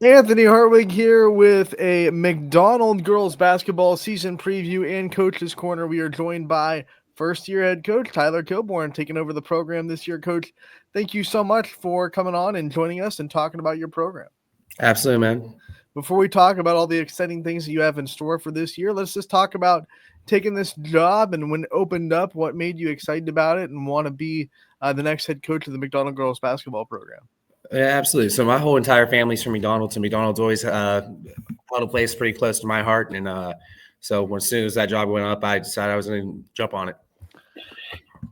Anthony Hartwig here with a McDonald girls basketball season preview and coach's corner. We are joined by first year head coach Tyler Kilbourne taking over the program this year. Coach, thank you so much for coming on and joining us and talking about your program. Absolutely, man. Before we talk about all the exciting things that you have in store for this year, let's just talk about taking this job and when it opened up, what made you excited about it and want to be the next head coach of the McDonald girls basketball program. Yeah, absolutely. So my whole entire family's from McDonald's, and McDonald's always held a place pretty close to my heart. And so as soon as that job went up, I decided I was going to jump on it.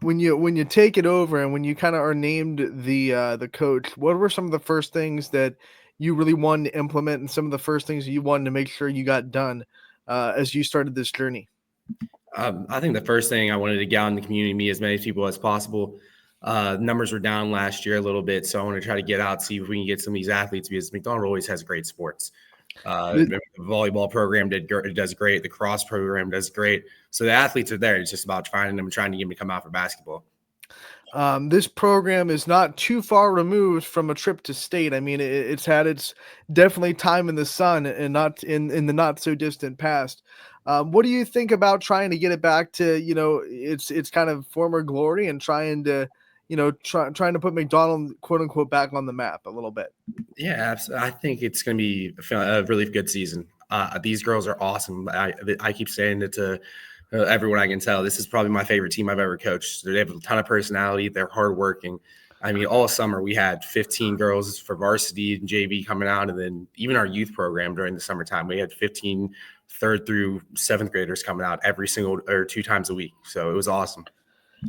When you take it over and when you kind of are named the coach, what were some of the first things that you really wanted to implement and some of the first things that you wanted to make sure you got done as you started this journey? I think the first thing I wanted to get out in the community, meet as many people as possible. Numbers were down last year a little bit, so I want to try to get out, see if we can get some of these athletes, because McDonald always has great sports. The volleyball program does great. The cross program does great. So the athletes are there. It's just about finding them and trying to get them to come out for basketball. This program is not too far removed from a trip to state. I mean, it's had its definitely time in the sun and not in the not so distant past. What do you think about trying to get it back to its kind of former glory and trying to trying to put McDonald quote unquote back on the map a little bit? Yeah, I think it's going to be a really good season. These girls are awesome. I keep saying it to everyone I can tell. This is probably my favorite team I've ever coached. They have a ton of personality. They're hardworking. I mean, all summer we had 15 girls for varsity and JV coming out, and then even our youth program during the summertime, we had 15 third through seventh graders coming out every single or 2 times a week. So it was awesome.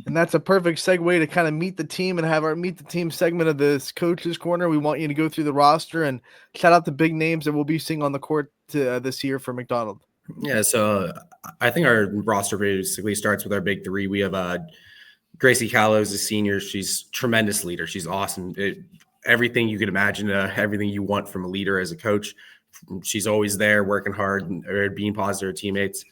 And that's a perfect segue to kind of meet the team and have our meet the team segment of this coach's corner. We want you to go through the roster and shout out the big names that we'll be seeing on the court this year for McDonald. Yeah, so I think our roster basically starts with our big three. We have Gracie Callows, a senior. She's a tremendous leader. She's awesome. Everything you could imagine, everything you want from a leader as a coach. She's always there, working hard and being positive to her teammates.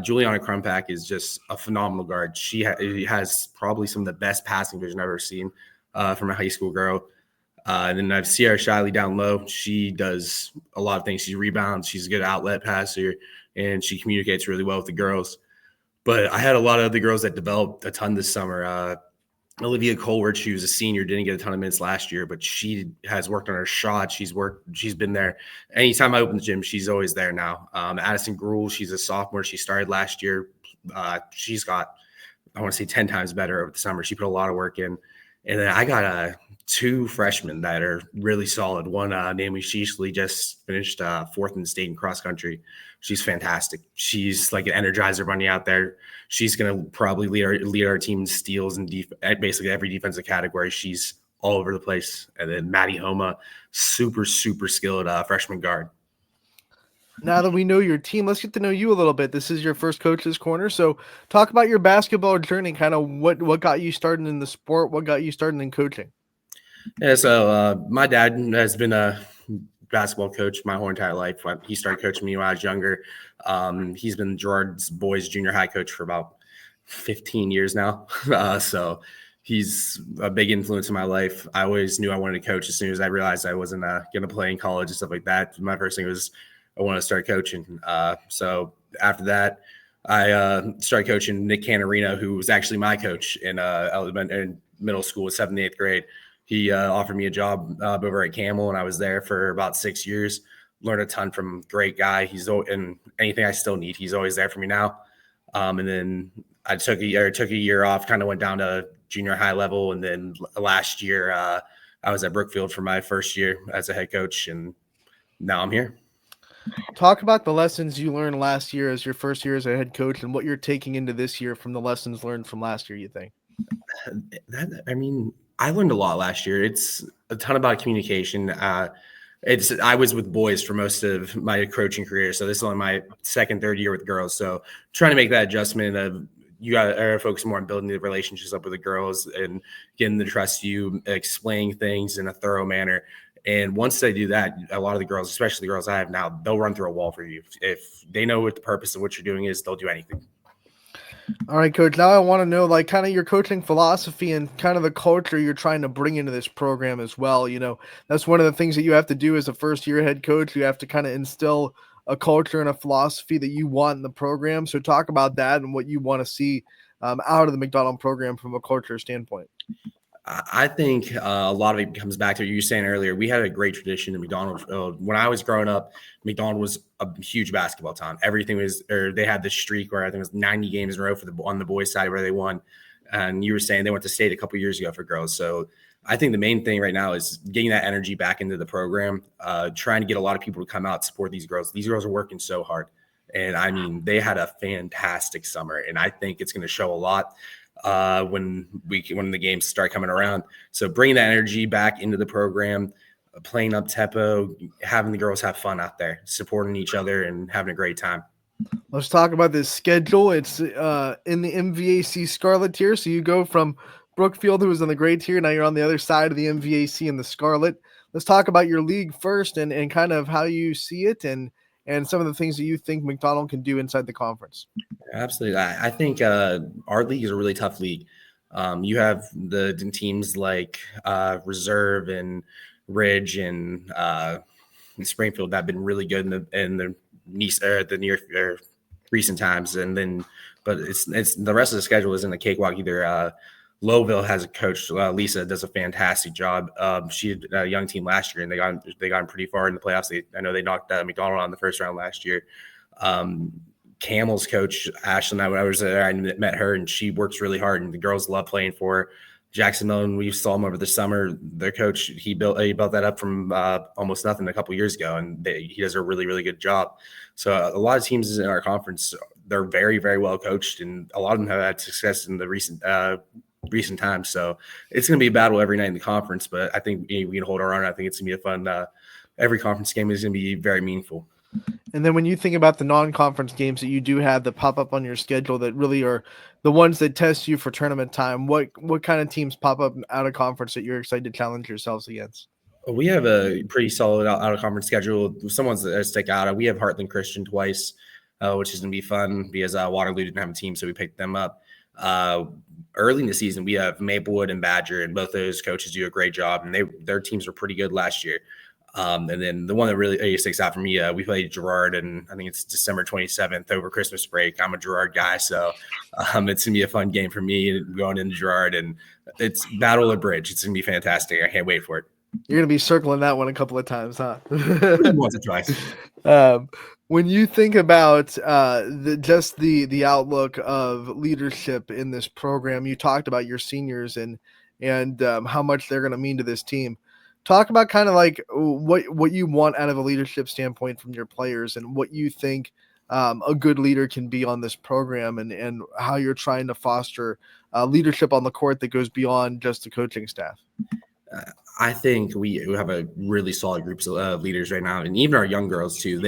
Juliana Crumpack is just a phenomenal guard. She has probably some of the best passing vision I've ever seen from a high school girl. And then I have Sierra Shiley down low. She does a lot of things. She rebounds. She's a good outlet passer, and she communicates really well with the girls. But I had a lot of other girls that developed a ton this summer. Olivia Colbert, she was a senior, didn't get a ton of minutes last year, but she has worked on her shot. She's been there. Anytime I open the gym, she's always there now. Addison Gruhl, she's a sophomore. She started last year. She's got, I want to say 10 times better over the summer. She put a lot of work in. And then I got 2 freshmen that are really solid. One, namely Sheesley, just finished 4th in the state in cross country. She's fantastic. She's like an energizer bunny out there. She's going to probably lead our team in steals and basically every defensive category. She's all over the place. And then Maddie Homa, super, super skilled freshman guard. Now that we know your team, let's get to know you a little bit. This is your first coach's corner. So talk about your basketball journey, kind of what got you started in the sport, what got you started in coaching. Yeah, so my dad has been a basketball coach my whole entire life. He started coaching me when I was younger. He's been Gerard's boys junior high coach for about 15 years now. So he's a big influence in my life. I always knew I wanted to coach as soon as I realized I wasn't going to play in college and stuff like that. My first thing was I want to start coaching. So after that, I started coaching Nick Canarino, who was actually my coach in middle school, 7th and 8th grade. He offered me a job over at Camel, and I was there for about 6 years. Learned a ton from a great guy. And anything I still need, he's always there for me now. And then I took a year off, kind of went down to junior high level, and then last year I was at Brookfield for my first year as a head coach, and now I'm here. Talk about the lessons you learned last year as your first year as a head coach and what you're taking into this year from the lessons learned from last year, you think? I learned a lot last year. It's a ton about communication. I was with boys for most of my coaching career, so this is only my second, third year with girls. So trying to make that adjustment of you got to focus more on building the relationships up with the girls and getting them to trust you, explaining things in a thorough manner. And once they do that, a lot of the girls, especially the girls I have now, they'll run through a wall for you. If they know what the purpose of what you're doing is, they'll do anything. All right, coach. Now I want to know, like, kind of your coaching philosophy and kind of the culture you're trying to bring into this program as well. That's one of the things that you have to do as a first year head coach. You have to kind of instill a culture and a philosophy that you want in the program. So talk about that and what you want to see out of the McDonald program from a culture standpoint. I think a lot of it comes back to what you were saying earlier. We had a great tradition in McDonald. When I was growing up, McDonald was a huge basketball town. Everything was, or they had this streak where I think it was 90 games in a row on the boys' side where they won. And you were saying they went to state a couple years ago for girls. So I think the main thing right now is getting that energy back into the program, trying to get a lot of people to come out and support these girls. These girls are working so hard. And I mean, they had a fantastic summer, and I think it's going to show a lot when the games start coming around. So bringing that energy back into the program, playing up tempo, having the girls have fun out there, supporting each other, and having a great time. Let's talk about this schedule. It's in the MVAC Scarlet tier. So you go from Brookfield, who was in the gray tier. Now you're on the other side of the MVAC in the Scarlet. Let's talk about your league first and kind of how you see it and some of the things that you think McDonald can do inside the conference. Absolutely. I think our league is a really tough league. You have the teams like Reserve and Ridge and Springfield that have been really good in the near recent times, and then but it's the rest of the schedule isn't a cakewalk either. Lowville has a coach, Lisa, does a fantastic job. She had a young team last year, and they got pretty far in the playoffs. I know they knocked McDonald on the first round last year. Camel's coach, Ashlyn, I was there, I met her, and she works really hard, and the girls love playing for her. Jackson Millen, we saw him over the summer. Their coach, he built that up from almost nothing a couple years ago, and he does a really, really good job. So a lot of teams in our conference, they're very, very well coached, and a lot of them have had success in the recent times. So it's going to be a battle every night in the conference, but I think we can hold our own. I think it's going to be a fun. Every conference game is going to be very meaningful. And then when you think about the non-conference games that you do have that pop up on your schedule that really are the ones that test you for tournament time, what kind of teams pop up out of conference that you're excited to challenge yourselves against? We have a pretty solid out of conference schedule. Some ones that stick out. We have Heartland Christian twice, which is going to be fun because Waterloo didn't have a team, so we picked them up. Early in the season, we have Maplewood and Badger, and both those coaches do a great job, and their teams were pretty good last year. And then the one that really sticks out for me, we played Girard, and I think it's December 27th over Christmas break. I'm a Girard guy, so it's going to be a fun game for me going into Girard, and it's Battle of Bridge. It's going to be fantastic. I can't wait for it. You're going to be circling that one a couple of times, huh? Once or twice. When you think about the outlook of leadership in this program, you talked about your seniors and how much they're going to mean to this team. Talk about kind of like what you want out of a leadership standpoint from your players and what you think a good leader can be on this program and how you're trying to foster leadership on the court that goes beyond just the coaching staff. I think we have a really solid group of leaders right now, and even our young girls too.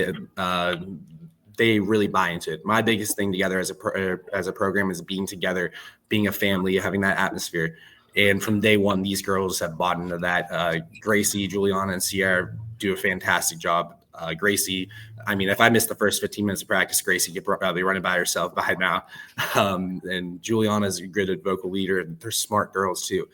They really buy into it. My biggest thing together as a program is being together, being a family, having that atmosphere. And from day one, these girls have bought into that. Gracie, Juliana, and Sierra do a fantastic job. Gracie, I mean, if I missed the first 15 minutes of practice, Gracie could probably run it by herself by now. And Juliana is a good vocal leader. They're smart girls too.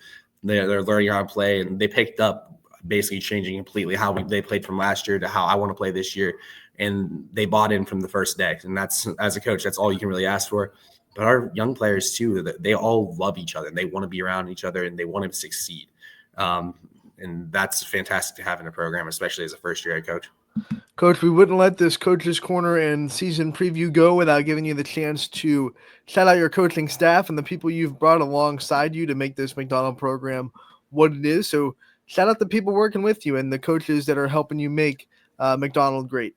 They're learning how to play, and they picked up basically changing completely how they played from last year to how I want to play this year. And they bought in from the first day. And that's, as a coach, that's all you can really ask for. But our young players too, they all love each other and they want to be around each other and they want to succeed. And that's fantastic to have in a program, especially as a first year head coach. Coach, we wouldn't let this Coach's Corner and season preview go without giving you the chance to shout out your coaching staff and the people you've brought alongside you to make this McDonald program what it is. So shout out the people working with you and the coaches that are helping you make McDonald great.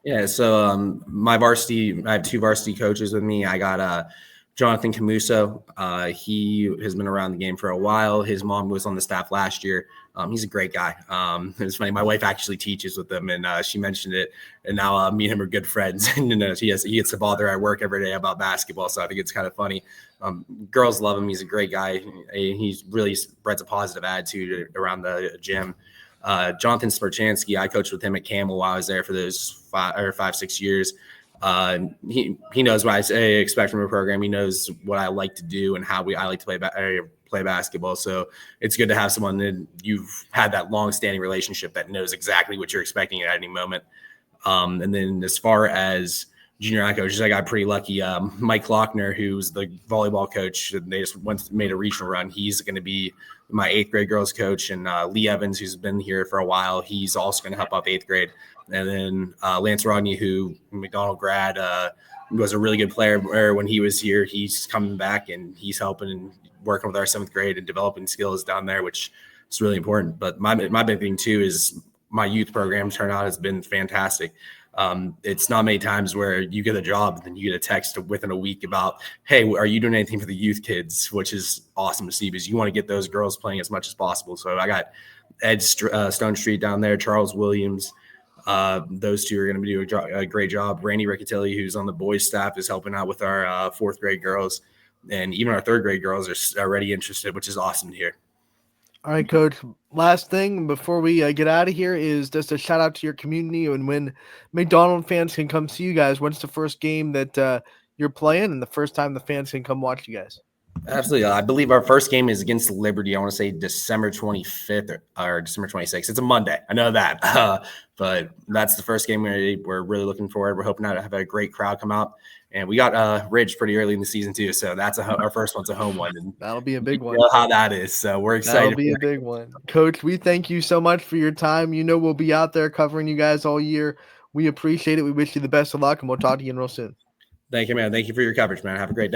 Yeah, so I have two varsity coaches with me. I got Jonathan Camuso. He has been around the game for a while. His mom was on the staff last year. He's a great guy. It's funny. My wife actually teaches with him, and she mentioned it. And now me and him are good friends. And he gets to bother at work every day about basketball, so I think it's kind of funny. Girls love him. He's a great guy. He really spreads a positive attitude around the gym. Jonathan Sparchansky, I coached with him at Camel while I was there for those 5, 6 years. He knows what I expect from a program. He knows what I like to do and how I like to play basketball. So it's good to have someone that you've had that long-standing relationship that knows exactly what you're expecting at any moment. And then as far as junior high coaches, I got pretty lucky. Mike Lochner, who's the volleyball coach, they just made a regional run. He's going to be my 8th grade girls coach, and Lee Evans, who's been here for a while, he's also going to help out 8th grade. And then Lance Rodney, who McDonald grad, was a really good player when he was here. He's coming back and he's helping and working with our 7th grade and developing skills down there, which is really important. But my big thing too is my youth program turnout has been fantastic. It's not many times where you get a job and then you get a text within a week about, hey, are you doing anything for the youth kids, which is awesome to see because you want to get those girls playing as much as possible. So I got Ed Stone Street down there, Charles Williams. Those two are going to be doing a great job. Randy Riccatelli, who's on the boys staff, is helping out with our 4th grade girls. And even our 3rd grade girls are already interested, which is awesome to hear. All right, Coach. Last thing before we get out of here is just a shout out to your community, and when McDonald fans can come see you guys. When's the first game that you're playing, and the first time the fans can come watch you guys? Absolutely. I believe our first game is against Liberty. I want to say December 25th or December 26th. It's a Monday. I know that. But that's the first game we're really looking forward. We're hoping to have a great crowd come out. And we got Ridge pretty early in the season too. So that's our first one's a home one. And that'll be a big one. You know how that is. So we're excited. That'll be a big one. Coach, we thank you so much for your time. We'll be out there covering you guys all year. We appreciate it. We wish you the best of luck, and we'll talk to you real soon. Thank you, man. Thank you for your coverage, man. Have a great day.